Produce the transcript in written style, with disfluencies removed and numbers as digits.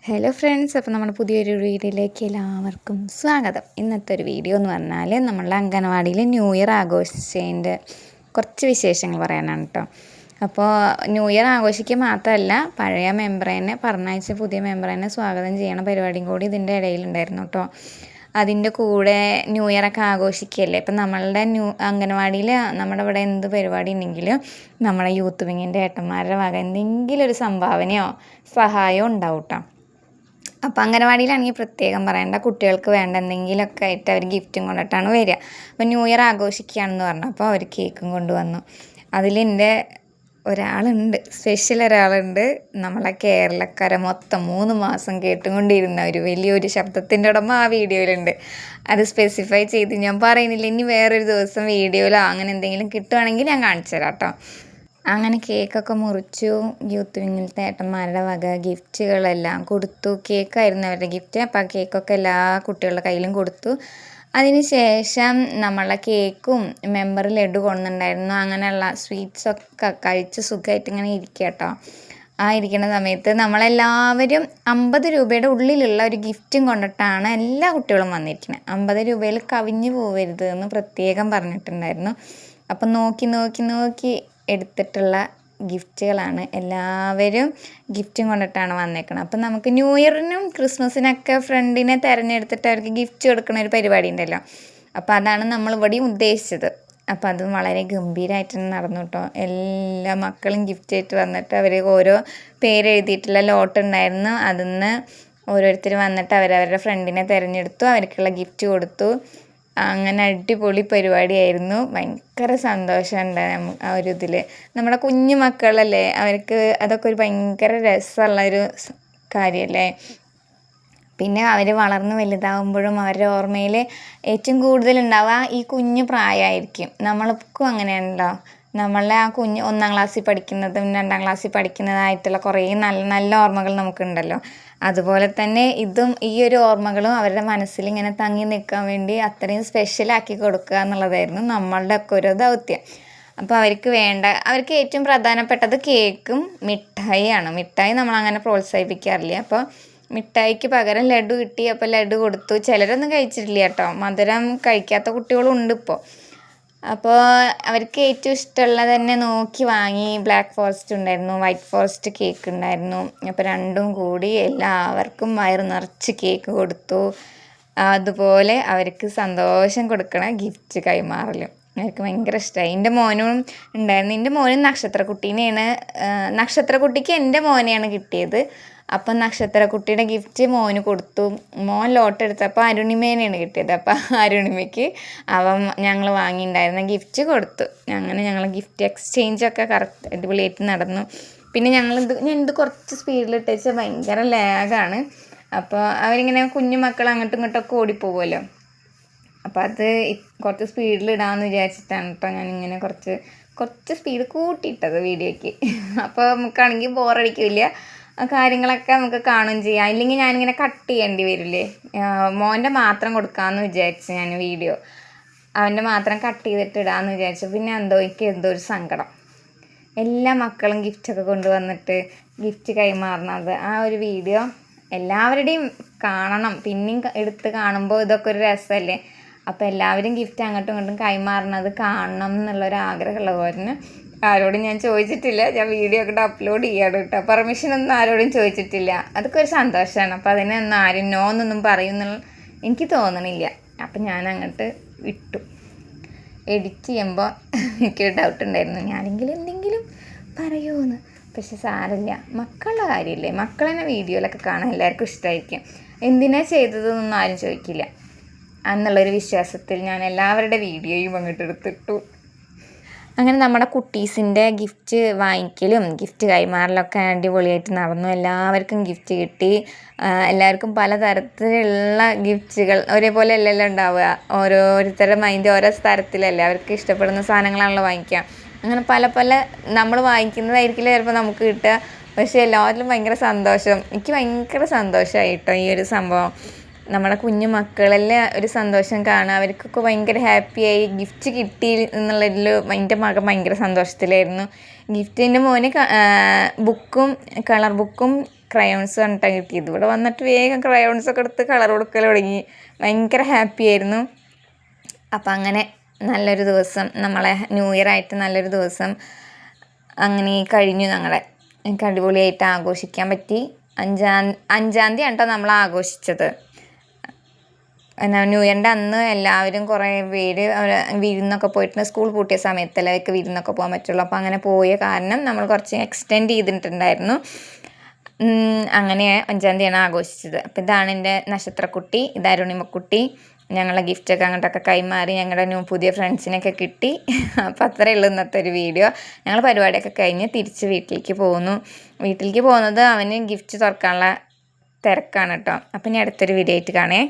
Hello friends, അപ്പോൾ നമ്മുടെ പുതിയൊരു വീഡിയോയിലേക്ക് എല്ലാവർക്കും സ്വാഗതം. ഇന്നത്തെ ഒരു വീഡിയോ എന്ന് പറഞ്ഞാൽ നമ്മളുടെ അംഗനവാടിയിൽ ന്യൂ ഇയർ ആഘോഷിച്ചതിൻ്റെ കുറച്ച് വിശേഷങ്ങൾ പറയാനാണ് കേട്ടോ. അപ്പോൾ ന്യൂ ഇയർ ആഘോഷിക്കുക മാത്രമല്ല, പഴയ മെമ്പറേനെ പറഞ്ഞയച്ച പുതിയ മെമ്പറേനെ സ്വാഗതം ചെയ്യണ പരിപാടിയും കൂടി ഇതിൻ്റെ ഇടയിലുണ്ടായിരുന്നു കേട്ടോ. അതിൻ്റെ കൂടെ ന്യൂ ഇയറൊക്കെ ആഘോഷിക്കുകയല്ലേ. ഇപ്പം നമ്മളുടെ അംഗനവാടിയിൽ നമ്മുടെ ഇവിടെ എന്ത് പരിപാടി ഉണ്ടെങ്കിലും നമ്മുടെ യൂത്ത് വിങ്ങിൻ്റെ ഏട്ടന്മാരുടെ വക എന്തെങ്കിലും ഒരു സംഭാവനയോ സഹായമോ ഉണ്ടാവും കേട്ടോ. അപ്പോൾ അംഗനവാടിയിലാണെങ്കിൽ പ്രത്യേകം പറയേണ്ട, കുട്ടികൾക്ക് വേണ്ട എന്തെങ്കിലുമൊക്കെ ആയിട്ട് അവർ ഗിഫ്റ്റും കൊണ്ടിട്ടാണ് വരിക. അപ്പോൾ ന്യൂ ഇയർ ആഘോഷിക്കുകയാണെന്ന് പറഞ്ഞു, അപ്പോൾ അവർ കേക്കും കൊണ്ടുവന്നു. അതിലെൻ്റെ ഒരാളുണ്ട്, സ്പെഷ്യൽ ഒരാളുണ്ട്, നമ്മളെ കേരളക്കര മൊത്തം 3 മാസം കേട്ടുകൊണ്ടിരുന്ന ഒരു വലിയൊരു ശബ്ദത്തിൻ്റെ ഉടമ ആ വീഡിയോയിലുണ്ട്. അത് സ്പെസിഫൈ ചെയ്ത് ഞാൻ പറയുന്നില്ല. ഇനി വേറൊരു ദിവസം വീഡിയോയിലോ അങ്ങനെ എന്തെങ്കിലും കിട്ടുവാണെങ്കിൽ ഞാൻ കാണിച്ചു തരാം കേട്ടോ. അങ്ങനെ കേക്കൊക്കെ മുറിച്ചു. യൂത്ത് വിങ്ങിലത്തെ ഏട്ടന്മാരുടെ വക ഗിഫ്റ്റുകളെല്ലാം കൊടുത്തു. കേക്കായിരുന്നു അവരുടെ ഗിഫ്റ്റ്. അപ്പോൾ ആ കേക്കൊക്കെ എല്ലാ കുട്ടികളുടെ കയ്യിലും കൊടുത്തു. അതിന് ശേഷം നമ്മളെ കേക്കും മെമ്പർ ലഡു കൊണ്ടുണ്ടായിരുന്നു. അങ്ങനെയുള്ള സ്വീറ്റ്സൊക്കെ കഴിച്ച് സുഖമായിട്ട് ഇങ്ങനെ ഇരിക്കുക കേട്ടോ. ആ ഇരിക്കുന്ന സമയത്ത് നമ്മളെല്ലാവരും 50 രൂപയുടെ ഉള്ളിലുള്ള ഒരു ഗിഫ്റ്റും കൊണ്ടിട്ടാണ് എല്ലാ കുട്ടികളും വന്നിരിക്കുന്നത്. 50 രൂപയിൽ കവിഞ്ഞു പോവരുത് എന്ന് പ്രത്യേകം പറഞ്ഞിട്ടുണ്ടായിരുന്നു. അപ്പം നോക്കി എടുത്തിട്ടുള്ള ഗിഫ്റ്റുകളാണ്. എല്ലാവരും ഗിഫ്റ്റും കൊണ്ടിട്ടാണ് വന്നേക്കുന്നത്. അപ്പം നമുക്ക് ന്യൂ ഇയറിനും ക്രിസ്മസിനൊക്കെ ഫ്രണ്ടിനെ തിരഞ്ഞെടുത്തിട്ട് അവർക്ക് ഗിഫ്റ്റ് കൊടുക്കുന്ന ഒരു പരിപാടി ഉണ്ടല്ലോ. അപ്പോൾ അതാണ് നമ്മൾ ഇവിടെയും ഉദ്ദേശിച്ചത്. അപ്പോൾ അത് വളരെ ഗംഭീരമായിട്ട് നടന്നു കേട്ടോ. എല്ലാ മക്കളും ഗിഫ്റ്റ് ആയിട്ട് വന്നിട്ട് അവർ ഓരോ പേരെഴുതിയിട്ടുള്ള ലോട്ട് ഉണ്ടായിരുന്നു. അതിൽ നിന്ന് ഓരോരുത്തർ വന്നിട്ട് അവരവരുടെ ഫ്രണ്ടിനെ തിരഞ്ഞെടുത്തു, അവർക്കുള്ള ഗിഫ്റ്റ് കൊടുത്തു. അങ്ങനെ അടിപൊളി പരിപാടിയായിരുന്നു. ഭയങ്കര സന്തോഷമുണ്ടായി ആ ഒരു ഇതിൽ. നമ്മുടെ കുഞ്ഞു മക്കളല്ലേ, അവർക്ക് അതൊക്കെ ഒരു ഭയങ്കര രസമുള്ളൊരു കാര്യമല്ലേ. പിന്നെ അവർ വളർന്ന് വലുതാവുമ്പോഴും അവരുടെ ഓർമ്മയിൽ ഏറ്റവും കൂടുതലുണ്ടാവുക ഈ കുഞ്ഞു പ്രായമായിരിക്കും. നമ്മൾക്കും അങ്ങനെയാണല്ലോ. നമ്മളെ ആ കുഞ്ഞ് 1ാം ക്ലാസ്സിൽ പഠിക്കുന്നതും 2ാം ക്ലാസ്സിൽ പഠിക്കുന്നതായിട്ടുള്ള കുറേ നല്ല നല്ല ഓർമ്മകൾ നമുക്കുണ്ടല്ലോ. അതുപോലെ തന്നെ ഇതും ഈ ഒരു ഓർമ്മകളും അവരുടെ മനസ്സിൽ ഇങ്ങനെ തങ്ങി നിൽക്കാൻ വേണ്ടി അത്രയും സ്പെഷ്യലാക്കി കൊടുക്കുക എന്നുള്ളതായിരുന്നു നമ്മളുടെ ഒക്കെ ഒരു ദൗത്യം. അപ്പോൾ അവർക്ക് ഏറ്റവും പ്രധാനപ്പെട്ടത് കേക്കും മിഠായിയാണ്. മിഠായി നമ്മളങ്ങനെ പ്രോത്സാഹിപ്പിക്കാറില്ല. അപ്പോൾ മിഠായിക്ക് പകരം ലഡു കിട്ടി. അപ്പോൾ ലഡു കൊടുത്തു. ചിലരൊന്നും കഴിച്ചിട്ടില്ല കേട്ടോ. മധുരം കഴിക്കാത്ത കുട്ടികളും ഉണ്ട് ഇപ്പോൾ. അപ്പോൾ അവർക്ക് ഏറ്റവും ഇഷ്ടമുള്ളത് തന്നെ നോക്കി വാങ്ങി. ബ്ലാക്ക് ഫോറസ്റ്റ് ഉണ്ടായിരുന്നു, വൈറ്റ് ഫോറസ്റ്റ് കേക്ക് ഉണ്ടായിരുന്നു. അപ്പോൾ രണ്ടും കൂടി എല്ലാവർക്കും വയറ് നിറച്ച് കേക്ക് കൊടുത്തു. അതുപോലെ അവർക്ക് സന്തോഷം കൊടുക്കണ ഗിഫ്റ്റ് കൈമാറലും അവർക്ക് ഭയങ്കര ഇഷ്ടമായി. എൻ്റെ മോനും ഉണ്ടായിരുന്നു. എൻ്റെ മോനും നക്ഷത്രക്കുട്ടിക്ക് എൻ്റെ മോനെയാണ് കിട്ടിയത്. അപ്പം നക്ഷത്രക്കുട്ടിയുടെ ഗിഫ്റ്റ് മോന് കൊടുത്തു. മോൻ ലോട്ട് എടുത്തപ്പോൾ അരുണിമേനെയാണ് കിട്ടിയത്. അപ്പം അരുണിമയ്ക്ക് ഞങ്ങൾ വാങ്ങിയിട്ടുണ്ടായിരുന്ന ഗിഫ്റ്റ് കൊടുത്തു. അങ്ങനെ ഞങ്ങൾ ഗിഫ്റ്റ് എക്സ്ചേഞ്ചൊക്കെ കറക്റ്റ് അടിപൊളിയായിട്ട് നടന്നു. പിന്നെ ഞാൻ ഇത് കുറച്ച് സ്പീഡിലിട്ട് വെച്ചാൽ ഭയങ്കര ലാഗാണ്. അപ്പോൾ അവരിങ്ങനെ കുഞ്ഞു മക്കൾ അങ്ങോട്ടും ഇങ്ങോട്ടൊക്കെ ഓടിപ്പോകുമല്ലോ. അപ്പോൾ അത് കുറച്ച് സ്പീഡിലിടാമെന്ന് വിചാരിച്ചിട്ടാണ് കേട്ടോ ഞാനിങ്ങനെ കുറച്ച് സ്പീഡ് കൂട്ടിയിട്ടത് വീഡിയോയ്ക്ക്. അപ്പോൾ നമുക്കാണെങ്കിൽ ബോറടിക്കില്ല, കാര്യങ്ങളൊക്കെ നമുക്ക് കാണുകയും ചെയ്യാം. ഇല്ലെങ്കിൽ ഞാനിങ്ങനെ കട്ട് ചെയ്യേണ്ടി വരില്ലേ. മോൻ്റെ മാത്രം കൊടുക്കാമെന്ന് വിചാരിച്ചു ഞാൻ വീഡിയോ. അവൻ്റെ മാത്രം കട്ട് ചെയ്തിട്ട് ഇടാമെന്ന് വിചാരിച്ചു. പിന്നെ എന്തോ ഒരു സങ്കടം. എല്ലാ മക്കളും ഗിഫ്റ്റൊക്കെ കൊണ്ടുവന്നിട്ട് ഗിഫ്റ്റ് കൈമാറുന്നത് ആ ഒരു വീഡിയോ എല്ലാവരുടെയും കാണണം. പിന്നെയും എടുത്ത് കാണുമ്പോൾ ഇതൊക്കെ ഒരു രസമല്ലേ. അപ്പോൾ എല്ലാവരും ഗിഫ്റ്റ് അങ്ങോട്ടും ഇങ്ങോട്ടും കൈമാറുന്നത് കാണണം എന്നുള്ളൊരാഗ്രഹമുള്ള പോലെ ആരോടും ഞാൻ ചോദിച്ചിട്ടില്ല. ഞാൻ വീഡിയോ ഒക്കെ അപ്ലോഡ് ചെയ്യാണ് കേട്ടോ. പെർമിഷനൊന്നും ആരോടും ചോദിച്ചിട്ടില്ല. അതൊക്കെ ഒരു സന്തോഷമാണ്. അപ്പോൾ അതിനൊന്നും ആരും നോ എന്നൊന്നും പറയുന്നുള്ള എനിക്ക് തോന്നണില്ല. അപ്പം ഞാൻ അങ്ങോട്ട് വിട്ടു. എഡിറ്റ് ചെയ്യുമ്പോൾ എനിക്കൊരു ഡൗട്ട് ഉണ്ടായിരുന്നു, ഞാനെങ്കിലും എന്തെങ്കിലും പറയുമെന്ന്. പക്ഷെ സാരമില്ല, മക്കളുടെ കാര്യമില്ലേ. മക്കളെന്നെ വീഡിയോയിലൊക്കെ കാണാൻ എല്ലാവർക്കും ഇഷ്ടമായിരിക്കും. എന്തിനാ ചെയ്തതെന്നൊന്നും ആരും ചോദിക്കില്ല എന്നുള്ളൊരു വിശ്വാസത്തിൽ ഞാൻ എല്ലാവരുടെ വീഡിയോയും അങ്ങോട്ട് എടുത്തിട്ടു. അങ്ങനെ നമ്മുടെ കുട്ടീസിൻ്റെ ഗിഫ്റ്റ് വാങ്ങിക്കലും ഗിഫ്റ്റ് കൈമാറലൊക്കെ അടിപൊളിയായിട്ട് നടന്നു. എല്ലാവർക്കും ഗിഫ്റ്റ് കിട്ടി. എല്ലാവർക്കും പലതരത്തിലുള്ള ഗിഫ്റ്റുകൾ ഒരേപോലെ അല്ലല്ലോ ഉണ്ടാവുക. ഓരോരുത്തരുടെ മൈൻഡ് ഓരോ തരത്തിലല്ലേ. അവർക്ക് ഇഷ്ടപ്പെടുന്ന സാധനങ്ങളാണല്ലോ വാങ്ങിക്കുക. അങ്ങനെ പല നമ്മൾ വാങ്ങിക്കുന്നതായിരിക്കില്ല ചിലപ്പോൾ നമുക്ക് കിട്ടുക. പക്ഷേ എല്ലാവരിലും ഭയങ്കര സന്തോഷം. എനിക്ക് ഭയങ്കര സന്തോഷമായി കേട്ടോ ഈ ഒരു സംഭവം. നമ്മുടെ കുഞ്ഞു മക്കളെല്ലാം ഒരു സന്തോഷം കാണുക. അവർക്കൊക്കെ ഭയങ്കര ഹാപ്പിയായി ഗിഫ്റ്റ് കിട്ടി എന്നുള്ളതിൽ എൻ്റെ മകൻ ഭയങ്കര സന്തോഷത്തിലായിരുന്നു. ഗിഫ്റ്റിൻ്റെ മോന് കളർ ബുക്കും ക്രയോൺസ് കണ്ടിട്ടാണ് കിട്ടിയത്. ഇവിടെ വന്നിട്ട് വേഗം ക്രയോൺസൊക്കെ എടുത്ത് കളർ കൊടുക്കൽ തുടങ്ങി. ഭയങ്കര ഹാപ്പി ആയിരുന്നു. അപ്പം അങ്ങനെ നല്ലൊരു ദിവസം, നമ്മളെ ന്യൂ ഇയർ ആയിട്ട് നല്ലൊരു ദിവസം അങ്ങനെ കഴിഞ്ഞു. ഞങ്ങളെ എനിക്ക് അടിപൊളിയായിട്ട് ആഘോഷിക്കാൻ പറ്റി. അഞ്ചാം തീയതി കേട്ടോ നമ്മൾ ആഘോഷിച്ചത്. ന്യൂ ഇയറിൻ്റെ അന്ന് എല്ലാവരും കുറേ പേര് വിരുന്നൊക്കെ പോയിട്ടുണ്ട്. സ്കൂൾ പൂട്ടിയ സമയത്തല്ലേ അവർക്ക് വിരുന്നൊക്കെ പോകാൻ പറ്റുള്ളൂ. അപ്പോൾ അങ്ങനെ പോയ കാരണം നമ്മൾ കുറച്ച് എക്സ്റ്റെൻഡ് ചെയ്തിട്ടുണ്ടായിരുന്നു. അങ്ങനെ 5-ാം തീയതിയാണ് ആഘോഷിച്ചത്. അപ്പോൾ ഇതാണ് എൻ്റെ നക്ഷത്രക്കുട്ടി, ഇത് അരുണിമക്കുട്ടി. ഞങ്ങളെ ഗിഫ്റ്റൊക്കെ അങ്ങോട്ടൊക്കെ കൈമാറി ഞങ്ങളുടെ പുതിയ ഫ്രണ്ട്സിനൊക്കെ കിട്ടി. അപ്പോൾ അത്രയേ ഉള്ളൂ ഇന്നത്തെ ഒരു വീഡിയോ. ഞങ്ങൾ പരിപാടിയൊക്കെ കഴിഞ്ഞ് തിരിച്ച് വീട്ടിലേക്ക് പോകുന്നു. വീട്ടിലേക്ക് പോകുന്നത് അവന് ഗിഫ്റ്റ് തുറക്കാനുള്ള തിരക്കാണ് കേട്ടോ. അപ്പം ഇനി അടുത്തൊരു വീഡിയോ ആയിട്ട് കാണേ.